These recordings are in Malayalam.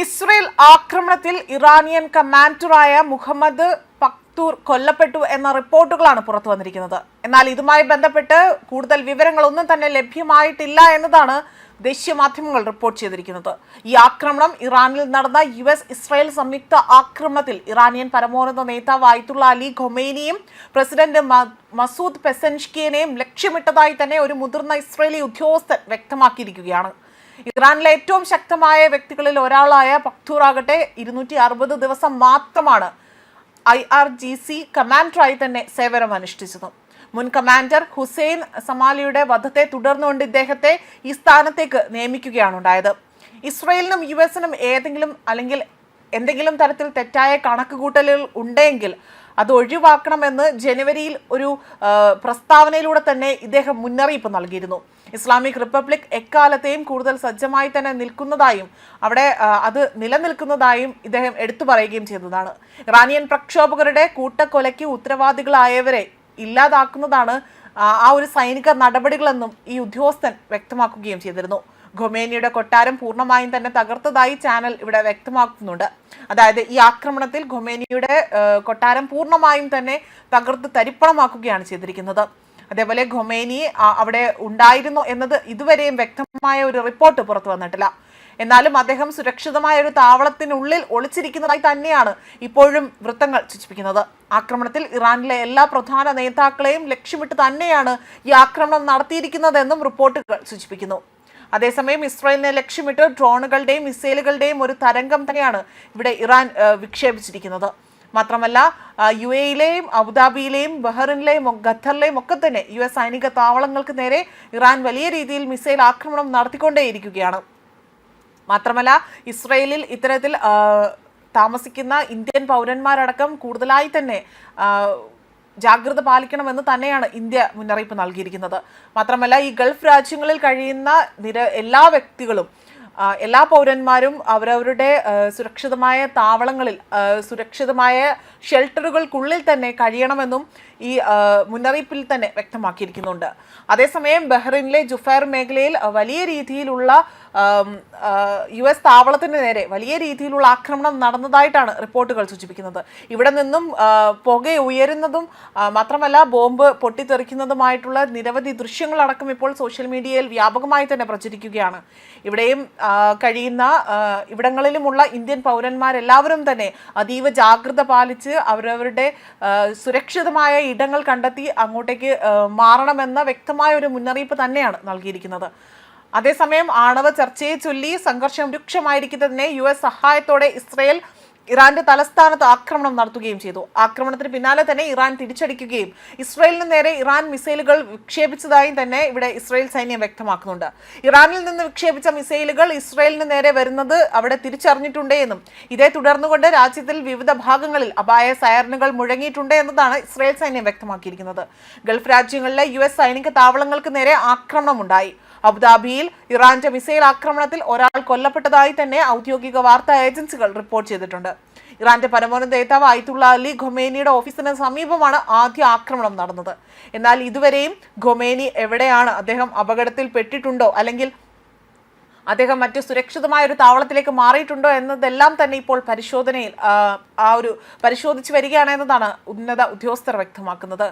ഇസ്രയേൽ ആക്രമണത്തിൽ ഇറാനിയൻ കമാൻഡറായ മുഹമ്മദ് പക്തൂർ കൊല്ലപ്പെട്ടു എന്ന റിപ്പോർട്ടുകളാണ് പുറത്തു വന്നിരിക്കുന്നത്. എന്നാൽ ഇതുമായി ബന്ധപ്പെട്ട് കൂടുതൽ വിവരങ്ങളൊന്നും തന്നെ ലഭ്യമായിട്ടില്ല എന്നതാണ് ദേശീയ മാധ്യമങ്ങൾ റിപ്പോർട്ട് ചെയ്തിരിക്കുന്നത്. ഈ ആക്രമണം ഇറാനിൽ നടന്ന ഇസ്രായേൽ സംയുക്ത ആക്രമണത്തിൽ ഇറാനിയൻ പരമോന്നത നേതാവ് ആയത്തുള്ള അലി ഖൊമൈനിയും പ്രസിഡന്റ് മസൂദ് പെസൻഷ്കിയനെയും ലക്ഷ്യമിട്ടതായി തന്നെ ഒരു മുതിർന്ന ഇസ്രായേലി ഉദ്യോഗസ്ഥൻ വ്യക്തമാക്കിയിരിക്കുകയാണ്. ഇറാനിലെ ഏറ്റവും ശക്തമായ വ്യക്തികളിൽ ഒരാളായ പക്തൂർ ആകട്ടെ 260 ദിവസം മാത്രമാണ് IRGC കമാൻഡറായി തന്നെ സേവനം അനുഷ്ഠിച്ചത്. മുൻ കമാൻഡർ ഹുസൈൻ സമാലിയുടെ വധത്തെ തുടർന്നുകൊണ്ട് ഇദ്ദേഹത്തെ ഈ സ്ഥാനത്തേക്ക് നിയമിക്കുകയാണ് ഉണ്ടായത്. ഇസ്രയേലിനും US-നും എന്തെങ്കിലും തരത്തിൽ തെറ്റായ കണക്കുകൂട്ടലുകൾ ഉണ്ടെങ്കിൽ അത് ഒഴിവാക്കണമെന്ന് ജനുവരിയിൽ ഒരു പ്രസ്താവനയിലൂടെ തന്നെ ഇദ്ദേഹം മുന്നറിയിപ്പ് നൽകിയിരുന്നു. ഇസ്ലാമിക് റിപ്പബ്ലിക് എക്കാലത്തെയും കൂടുതൽ സജ്ജമായി തന്നെ നിൽക്കുന്നതായും അവിടെ അത് നിലനിൽക്കുന്നതായും ഇദ്ദേഹം എടുത്തു പറയുകയും ചെയ്തതാണ്. ഇറാനിയൻ പ്രക്ഷോഭകരുടെ കൂട്ടക്കൊലയ്ക്ക് ഉത്തരവാദികളായവരെ ഇല്ലാതാക്കുന്നതാണ് ആ ഒരു സൈനിക നടപടികളെന്നും ഈ ഉദ്യോഗസ്ഥൻ വ്യക്തമാക്കുകയും ചെയ്തിരുന്നു. ഖൊമേനിയുടെ കൊട്ടാരം പൂർണ്ണമായും തന്നെ തകർത്തതായി ചാനൽ ഇവിടെ വ്യക്തമാക്കുന്നുണ്ട്. അതായത് ഈ ആക്രമണത്തിൽ ഖൊമേനിയുടെ കൊട്ടാരം പൂർണ്ണമായും തന്നെ തകർത്ത് തരിപ്പണമാക്കുകയാണ് ചെയ്തിരിക്കുന്നത്. അതേപോലെ ഖൊമേനി അവിടെ ഉണ്ടായിരുന്നു എന്നത് ഇതുവരെയും വ്യക്തമായ ഒരു റിപ്പോർട്ട് പുറത്തു വന്നിട്ടില്ല. എന്നാലും അദ്ദേഹം സുരക്ഷിതമായ ഒരു താവളത്തിനുള്ളിൽ ഒളിച്ചിരിക്കുന്നതായി തന്നെയാണ് ഇപ്പോഴും വൃത്തങ്ങൾ സൂചിപ്പിക്കുന്നത്. ആക്രമണത്തിൽ ഇറാനിലെ എല്ലാ പ്രധാന നേതാക്കളെയും ലക്ഷ്യമിട്ട് തന്നെയാണ് ഈ ആക്രമണം നടത്തിയിരിക്കുന്നതെന്നും റിപ്പോർട്ടുകൾ സൂചിപ്പിക്കുന്നു. അതേസമയം ഇസ്രായേലിനെ ലക്ഷ്യമിട്ട് ഡ്രോണുകളുടെയും മിസൈലുകളുടെയും ഒരു തരംഗം തന്നെയാണ് ഇവിടെ ഇറാൻ വിക്ഷേപിച്ചിരിക്കുന്നത്. മാത്രമല്ല UAE-യിലെയും അബുദാബിയിലെയും ബഹ്റിനിലെയും ഖത്തറിലെയും ഒക്കെ തന്നെ US സൈനിക താവളങ്ങൾക്ക് നേരെ ഇറാൻ വലിയ രീതിയിൽ മിസൈൽ ആക്രമണം നടത്തിക്കൊണ്ടേയിരിക്കുകയാണ്. മാത്രമല്ല ഇസ്രയേലിൽ ഇത്തരത്തിൽ താമസിക്കുന്ന ഇന്ത്യൻ പൗരന്മാരടക്കം കൂടുതലായി തന്നെ ജാഗ്രത പാലിക്കണമെന്ന് തന്നെയാണ് ഇന്ത്യ മുന്നറിയിപ്പ് നൽകിയിരിക്കുന്നത്. മാത്രമല്ല ഈ ഗൾഫ് രാജ്യങ്ങളിൽ കഴിയുന്ന എല്ലാ വ്യക്തികളും എല്ലാ പൗരന്മാരും അവരവരുടെ സുരക്ഷിതമായ താവളങ്ങളിൽ സുരക്ഷിതമായ ഷെൽട്ടറുകൾക്കുള്ളിൽ തന്നെ കഴിയണമെന്നും ഈ മുന്നറിയിപ്പിൽ തന്നെ വ്യക്തമാക്കിയിരിക്കുന്നുണ്ട്. അതേസമയം ബഹ്റിനിലെ ജുഫൈർ മേഖലയിൽ വലിയ രീതിയിലുള്ള US താവളത്തിന് നേരെ വലിയ രീതിയിലുള്ള ആക്രമണം നടന്നതായിട്ടാണ് റിപ്പോർട്ടുകൾ സൂചിപ്പിക്കുന്നത്. ഇവിടെ നിന്നും പുക ഉയരുന്നതും മാത്രമല്ല ബോംബ് പൊട്ടിത്തെറിക്കുന്നതുമായിട്ടുള്ള നിരവധി ദൃശ്യങ്ങളടക്കം ഇപ്പോൾ സോഷ്യൽ മീഡിയയിൽ വ്യാപകമായി തന്നെ പ്രചരിക്കുകയാണ്. ഇവിടെയും കഴിയുന്ന ഇവിടങ്ങളിലുമുള്ള ഇന്ത്യൻ പൗരന്മാരെല്ലാവരും തന്നെ അതീവ ജാഗ്രത പാലിച്ച് അവരവരുടെ സുരക്ഷിതമായ ഇടങ്ങൾ കണ്ടെത്തി അങ്ങോട്ടേക്ക് മാറണമെന്ന വ്യക്തമായ ഒരു മുന്നറിയിപ്പ് തന്നെയാണ് നൽകിയിരിക്കുന്നത്. അതേസമയം ആണവ ചർച്ചയെ ചൊല്ലി സംഘർഷം രൂക്ഷമായിരിക്കുന്നതിനെ US സഹായത്തോടെ ഇസ്രയേൽ ഇറാന്റെ തലസ്ഥാനത്ത് ആക്രമണം നടത്തുകയും ചെയ്തു. ആക്രമണത്തിന് പിന്നാലെ തന്നെ ഇറാൻ തിരിച്ചടിക്കുകയും ഇസ്രയേലിന് നേരെ ഇറാൻ മിസൈലുകൾ വിക്ഷേപിച്ചതായും തന്നെ ഇവിടെ ഇസ്രയേൽ സൈന്യം വ്യക്തമാക്കുന്നുണ്ട്. ഇറാനിൽ നിന്ന് വിക്ഷേപിച്ച മിസൈലുകൾ ഇസ്രയേലിന് നേരെ വരുന്നത് അവിടെ തിരിച്ചറിഞ്ഞിട്ടുണ്ട് എന്നും ഇതേ തുടർന്നുകൊണ്ട് രാജ്യത്തിൽ വിവിധ ഭാഗങ്ങളിൽ അപായ സൈറനുകൾ മുഴങ്ങിയിട്ടുണ്ട് എന്നതാണ് ഇസ്രയേൽ സൈന്യം വ്യക്തമാക്കിയിരിക്കുന്നത്. ഗൾഫ് രാജ്യങ്ങളിലെ US സൈനിക താവളങ്ങൾക്ക് നേരെ ആക്രമണമുണ്ടായി. അബുദാബിയിൽ ഇറാന്റെ മിസൈൽ ആക്രമണത്തിൽ ഒരാൾ കൊല്ലപ്പെട്ടതായി തന്നെ ഔദ്യോഗിക വാർത്താ ഏജൻസികൾ റിപ്പോർട്ട് ചെയ്തിട്ടുണ്ട്. ഇറാന്റെ പരമോന്നത നേതാവ് ആയത്തുള്ള അലി ഖൊമേനിയുടെ ഓഫീസിന് സമീപമാണ് ആദ്യ ആക്രമണം നടന്നത്. എന്നാൽ ഇതുവരെയും ഖൊമേനി എവിടെയാണ്, അദ്ദേഹം അപകടത്തിൽ പെട്ടിട്ടുണ്ടോ അല്ലെങ്കിൽ അദ്ദേഹം മറ്റു സുരക്ഷിതമായ ഒരു താവളത്തിലേക്ക് മാറിയിട്ടുണ്ടോ എന്നതെല്ലാം തന്നെ ഇപ്പോൾ പരിശോധനയിൽ പരിശോധിച്ചു വരികയാണ് എന്നതാണ് ഉന്നത ഉദ്യോഗസ്ഥർ വ്യക്തമാക്കുന്നത്.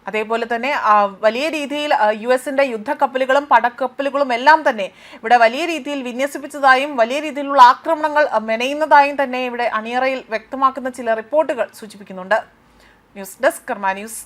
അതേപോലെ തന്നെ വലിയ രീതിയിൽ US-ന്റെ യുദ്ധക്കപ്പലുകളും പടക്കപ്പലുകളും എല്ലാം തന്നെ ഇവിടെ വലിയ രീതിയിൽ വിന്യസിപ്പിച്ചതായും വലിയ രീതിയിലുള്ള ആക്രമണങ്ങൾ മെനയുന്നതായും തന്നെ ഇവിടെ അണിയറയിൽ വ്യക്തമാക്കുന്ന ചില റിപ്പോർട്ടുകൾ സൂചിപ്പിക്കുന്നുണ്ട്. ന്യൂസ് ഡെസ്ക് കർമ്മ ന്യൂസ്.